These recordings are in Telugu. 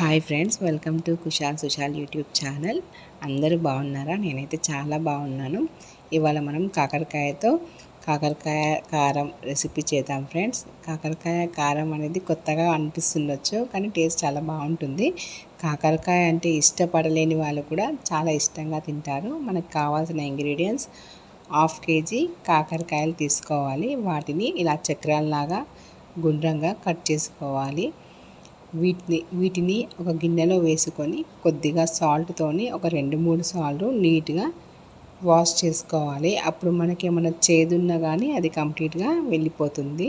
Hi friends, welcome to Kushal Sushal YouTube channel. అందరూ బాగున్నారా? నేనైతే చాలా బాగున్నాను. ఇవాళ మనం కాకరకాయ కారం రెసిపీ చేద్దాం ఫ్రెండ్స్. కాకరకాయ కారం అనేది కొత్తగా అనిపిస్తుండొచ్చు, కానీ టేస్ట్ చాలా బాగుంటుంది. కాకరకాయ అంటే ఇష్టపడలేని వాళ్ళు కూడా చాలా ఇష్టంగా తింటారు. మనకు కావాల్సిన ఇంగ్రీడియంట్స్ 1/2 kg కాకరకాయలు తీసుకోవాలి. వాటిని ఇలా చక్రాల్లాగా గుండ్రంగా కట్ చేసుకోవాలి. వీటిని ఒక గిన్నెలో వేసుకొని కొద్దిగా సాల్ట్తోని ఒక 2-3 సార్లు నీట్గా వాష్ చేసుకోవాలి. అప్పుడు మనకి ఏమైనా చేదున్నా కానీ అది కంప్లీట్గా వెళ్ళిపోతుంది.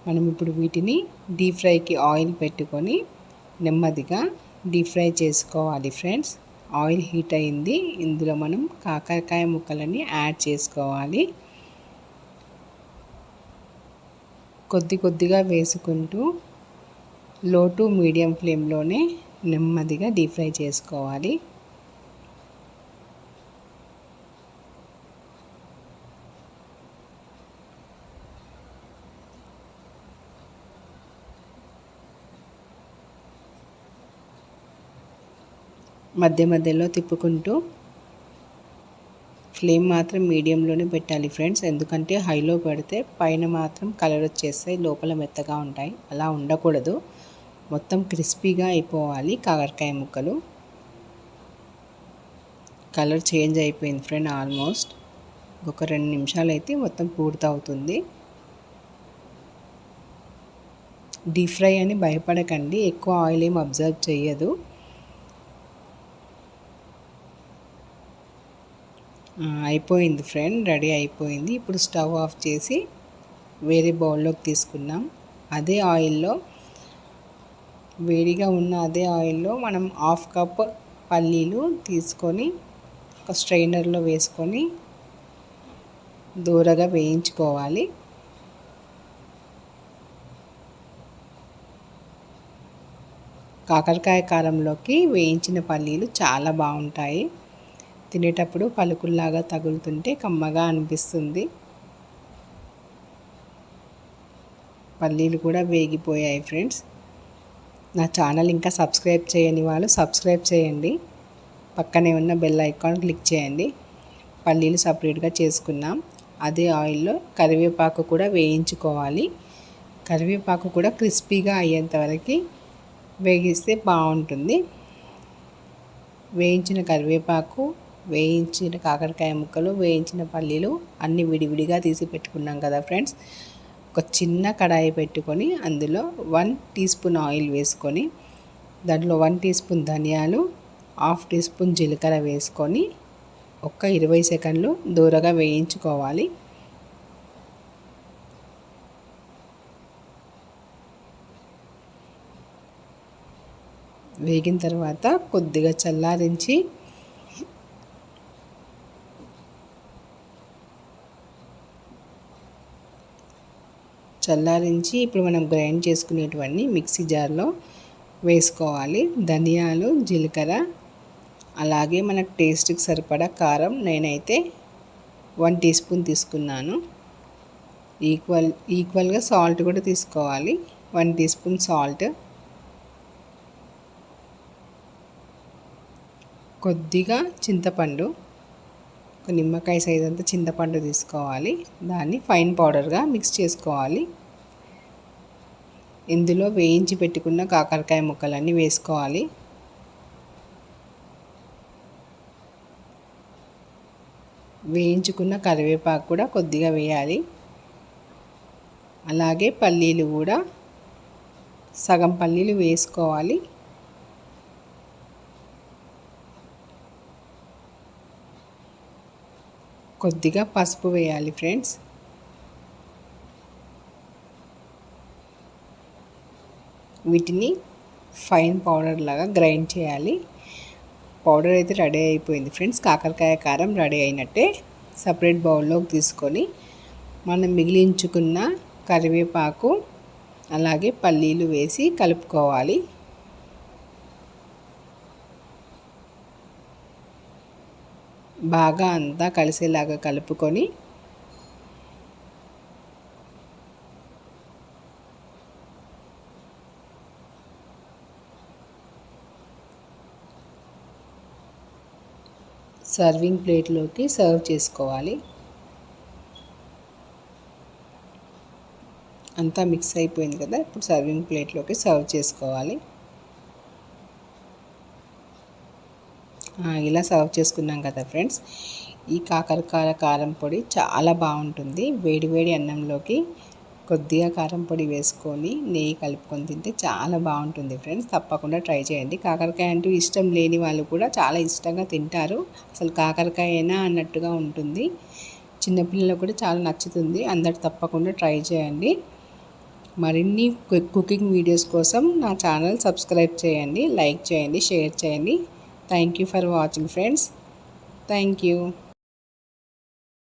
మనం ఇప్పుడు వీటిని డీప్ ఫ్రైకి ఆయిల్ పెట్టుకొని నెమ్మదిగా డీప్ ఫ్రై చేసుకోవాలి ఫ్రెండ్స్. ఆయిల్ హీట్ అయింది. ఇందులో మనం కాకరకాయ ముక్కలని యాడ్ చేసుకోవాలి. కొద్దిగా వేసుకుంటూ లో టు మీడియం ఫ్లేమ్లోనే నెమ్మదిగా డీప్ ఫ్రై చేసుకోవాలి. మధ్యలో తిప్పుకుంటూ ఫ్లేమ్ మాత్రం మీడియంలోనే పెట్టాలి ఫ్రెండ్స్. ఎందుకంటే హైలో పెడితే పైన మాత్రం కలర్ వచ్చేస్తాయి, లోపల మెత్తగా ఉంటాయి. అలా ఉండకూడదు. మొత్తం క్రిస్పీగా అయిపోవాలి కాకరకాయ ముక్కలు. కలర్ చేంజ్ అయిపోయింది ఫ్రెండ్ ఆల్మోస్ట్. ఒక 2 నిమిషాలు అయితే మొత్తం పూర్తవుతుంది. డీప్ ఫ్రై అని భయపడకండి, ఎక్కువ ఆయిల్ ఏం అబ్జర్వ్ చేయదు. అయిపోయింది ఫ్రెండ్, రెడీ అయిపోయింది. ఇప్పుడు స్టవ్ ఆఫ్ చేసి వేరే బౌల్లోకి తీసుకున్నాం. వేడిగా ఉన్న అదే ఆయిల్లో మనం 1/2 కప్ పల్లీలు తీసుకొని ఒక స్ట్రైనర్లో వేసుకొని దూరగా వేయించుకోవాలి. కాకరకాయ కారంలోకి వేయించిన పల్లీలు చాలా బాగుంటాయి. తినేటప్పుడు పలుకుల్లాగా తగులుతుంటే కమ్మగా అనిపిస్తుంది. పల్లీలు కూడా వేగిపోయాయి ఫ్రెండ్స్. నా ఛానల్ ఇంకా సబ్స్క్రైబ్ చేయని వాళ్ళు సబ్స్క్రైబ్ చేయండి. పక్కనే ఉన్న బెల్ ఐకాన్ క్లిక్ చేయండి. పల్లీలు సపరేట్గా చేసుకున్నాం. అదే ఆయిల్లో కరివేపాకు కూడా వేయించుకోవాలి. కరివేపాకు కూడా క్రిస్పీగా అయ్యేంత వరకు వేగిస్తే బాగుంటుంది. వేయించిన కరివేపాకు, వేయించిన కాకరకాయ ముక్కలు, వేయించిన పల్లీలు అన్నీ విడివిడిగా తీసి పెట్టుకున్నాం కదా ఫ్రెండ్స్. ఒక చిన్న కడాయి పెట్టుకొని అందులో 1 టీ స్పూన్ ఆయిల్ వేసుకొని దాంట్లో 1 టీ స్పూన్ ధనియాలు, 1/2 టీ స్పూన్ జీలకర్ర వేసుకొని ఒక 20 సెకండ్లు దూరగా వేయించుకోవాలి. వేగిన తర్వాత కొద్దిగా చల్లారించి ఇప్పుడు మనం గ్రైండ్ చేసుకునేటివన్నీ మిక్సీ జార్లో వేసుకోవాలి. ధనియాలు, జీలకర్ర, అలాగే మనకు టేస్ట్కి సరిపడా కారం. నేనైతే 1 టీ స్పూన్ తీసుకున్నాను. ఈక్వల్గా సాల్ట్ కూడా తీసుకోవాలి. 1 టీ స్పూన్ సాల్ట్, కొద్దిగా చింతపండు, ఒక నిమ్మకాయ సైజ్ అంతా చింతపండు తీసుకోవాలి. దాన్ని ఫైన్ పౌడర్గా మిక్స్ చేసుకోవాలి. ఇందులో వేయించి పెట్టుకున్న కాకరకాయ ముక్కలన్నీ వేసుకోవాలి. వేయించుకున్న కరివేపాకు కూడా కొద్దిగా వేయాలి. అలాగే పల్లీలు కూడా సగం పల్లీలు వేసుకోవాలి. కొద్దిగా పసుపు వేయాలి ఫ్రెండ్స్. వీటిని ఫైన్ పౌడర్ లాగా గ్రైండ్ చేయాలి. పౌడర్ అయితే రెడీ అయిపోయింది ఫ్రెండ్స్. కాకరకాయ కారం రెడీ అయినట్టే. సపరేట్ బౌల్లోకి తీసుకొని మనం మిగిలించుకున్న కరివేపాకు అలాగే పల్లీలు వేసి కలుపుకోవాలి. బాగా అంతా కలిసేలాగా కలుపుకొని సర్వింగ్ ప్లేట్లోకి సర్వ్ చేసుకోవాలి. అంతా మిక్స్ అయిపోయింది కదా, ఇప్పుడు సర్వింగ్ ప్లేట్లోకి సర్వ్ చేసుకోవాలి. ఇలా సర్వ్ చేసుకున్నాం కదా ఫ్రెండ్స్. ఈ కాకరకాయ కారం పొడి చాలా బాగుంటుంది. వేడివేడి అన్నంలోకి కొద్దిగా కారం పొడి వేసుకొని నెయ్యి కలుపుకొని తింటే చాలా బాగుంటుంది ఫ్రెండ్స్. తప్పకుండా ట్రై చేయండి. కాకరకాయ అంటూ ఇష్టం లేని వాళ్ళు కూడా చాలా ఇష్టంగా తింటారు. అసలు కాకరకాయనా అన్నట్టుగా ఉంటుంది. చిన్నపిల్లలకు కూడా చాలా నచ్చుతుంది. అందరు తప్పకుండా ట్రై చేయండి. మరిన్ని కుకింగ్ వీడియోస్ కోసం నా ఛానల్ సబ్స్క్రైబ్ చేయండి, లైక్ చేయండి, షేర్ చేయండి. Thank you for watching friends. Thank you.